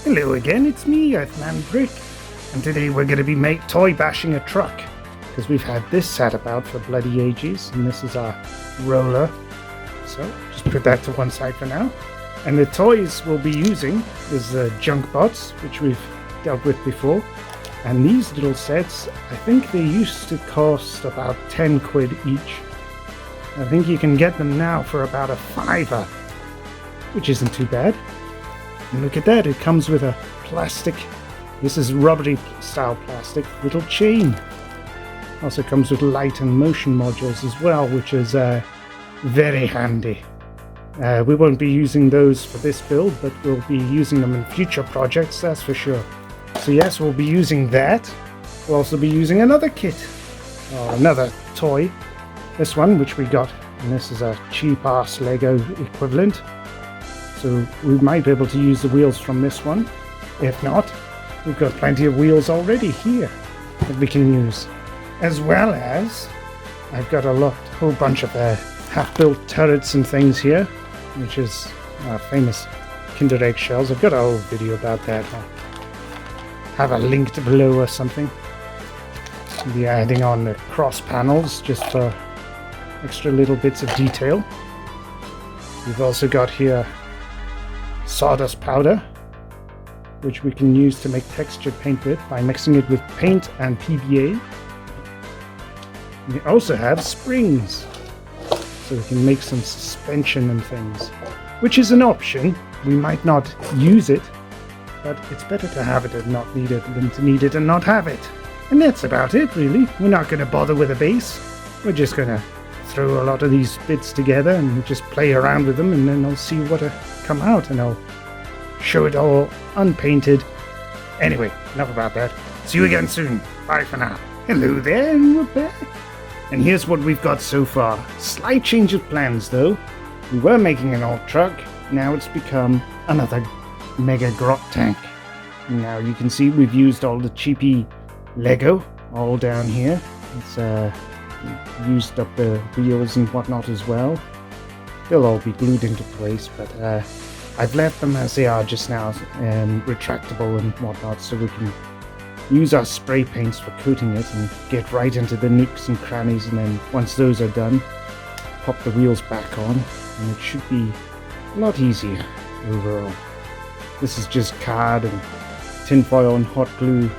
Hello again, it's me, earthmanbrick, and today we're going to be toy bashing a truck, because we've had this sat about for bloody ages, and this is our roller, so just put that to one side for now. And the toys we'll be using is the junk bots, which we've dealt with before, and these little sets, I think they used to cost about 10 quid each. I think you can get them now for about a £5, which isn't too bad. And look at that, it comes with a plastic, this is rubbery style plastic, little chain. Also comes with light and motion modules as well, which is very handy. We won't be using those for this build, but we'll be using them in future projects, that's for sure. So yes, we'll be using that. We'll also be using another kit, or another toy. This one, which we got, and this is a cheap-ass Lego equivalent. So we might be able to use the wheels from this one. If not, we've got plenty of wheels already here that we can use. As well as, I've got a whole bunch of half-built turrets and things here, which is our famous Kinder Egg shells. I've got a whole video about that. I'll have a link below or something. We'll be adding on the cross panels just for extra little bits of detail. We've also got here sawdust powder, which we can use to make textured paint with by mixing it with paint and PVA. We also have springs, so we can make some suspension and things, which is an option. We might not use it, but it's better to have it and not need it than to need it and not have it. And that's about it, really. We're not going to bother with a base. We're just going to throw a lot of these bits together and just play around with them, and then I'll see what come out, and I'll show it all unpainted. Anyway, enough about that. See you again soon. Bye for now. Hello there, and we're back. And here's what we've got so far. Slight change of plans though. We were making an old truck, now it's become another mega grot tank. Now you can see we've used all the cheapy Lego all down here. It's used up the wheels and whatnot as well. They'll all be glued into place, but I've left them as they are just now, retractable and whatnot, so we can use our spray paints for coating it and get right into the nooks and crannies, and then once those are done, pop the wheels back on, and it should be a lot easier overall. This is just card and tinfoil and hot glue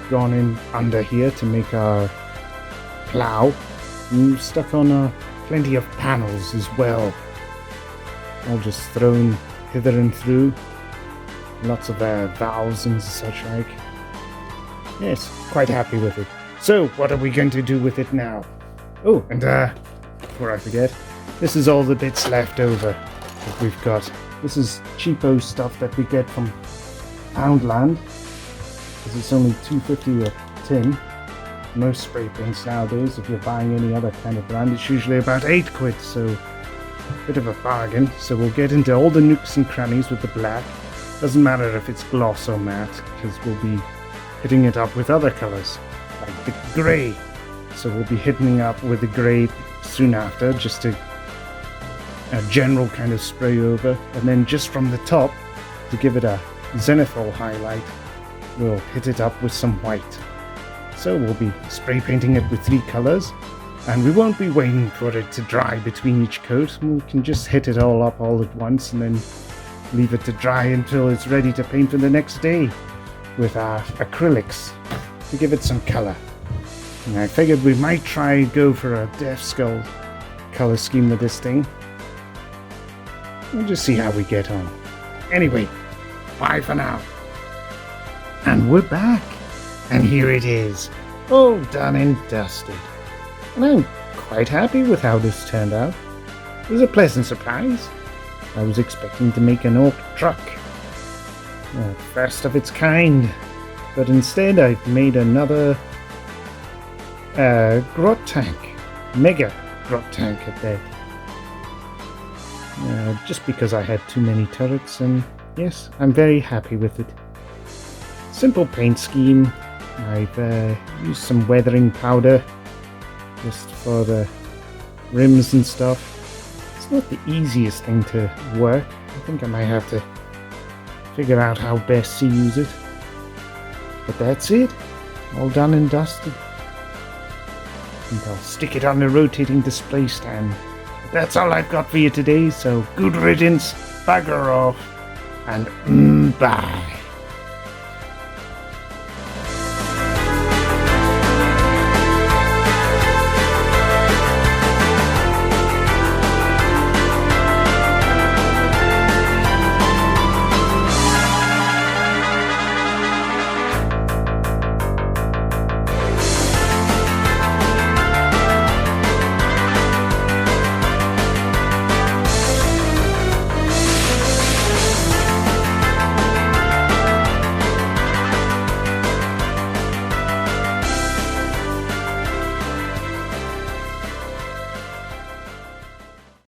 gone in under here to make our plough. And we've stuck on plenty of panels as well, all just thrown hither and through. Lots of valves and such like. Yes, quite happy with it. So, what are we going to do with it now? Oh, and before I forget, this is all the bits left over that we've got. This is cheapo stuff that we get from Poundland, because it's only $2.50 a tin. Most spray paints nowadays, if you're buying any other kind of brand, it's usually about 8 quid, so a bit of a bargain. So we'll get into all the nooks and crannies with the black. Doesn't matter if it's gloss or matte, because we'll be hitting it up with other colors, like the grey. So we'll be hitting up with the grey soon after, just a general kind of spray over, and then just from the top, to give it a zenithal highlight, we'll hit it up with some white. So we'll be spray painting it with 3 colors, and we won't be waiting for it to dry between each coat. We can just hit it all up all at once and then leave it to dry until it's ready to paint for the next day with our acrylics to give it some color. And I figured we might try go for a Death Skull color scheme with this thing. We'll just see how we get on. Anyway, bye for now. And we're back. And here it is, all done and dusted. And I'm quite happy with how this turned out. It was a pleasant surprise. I was expecting to make an orc truck, first of its kind, but instead I've made another grot tank, mega grot tank at that. Just because I had too many turrets, and yes, I'm very happy with it. Simple paint scheme. I've used some weathering powder just for the rims and stuff. It's not the easiest thing to work. I think I might have to figure out how best to use it. But that's it. All done and dusted. And I'll stick it on the rotating display stand. But that's all I've got for you today, so good riddance, bugger off, and bye.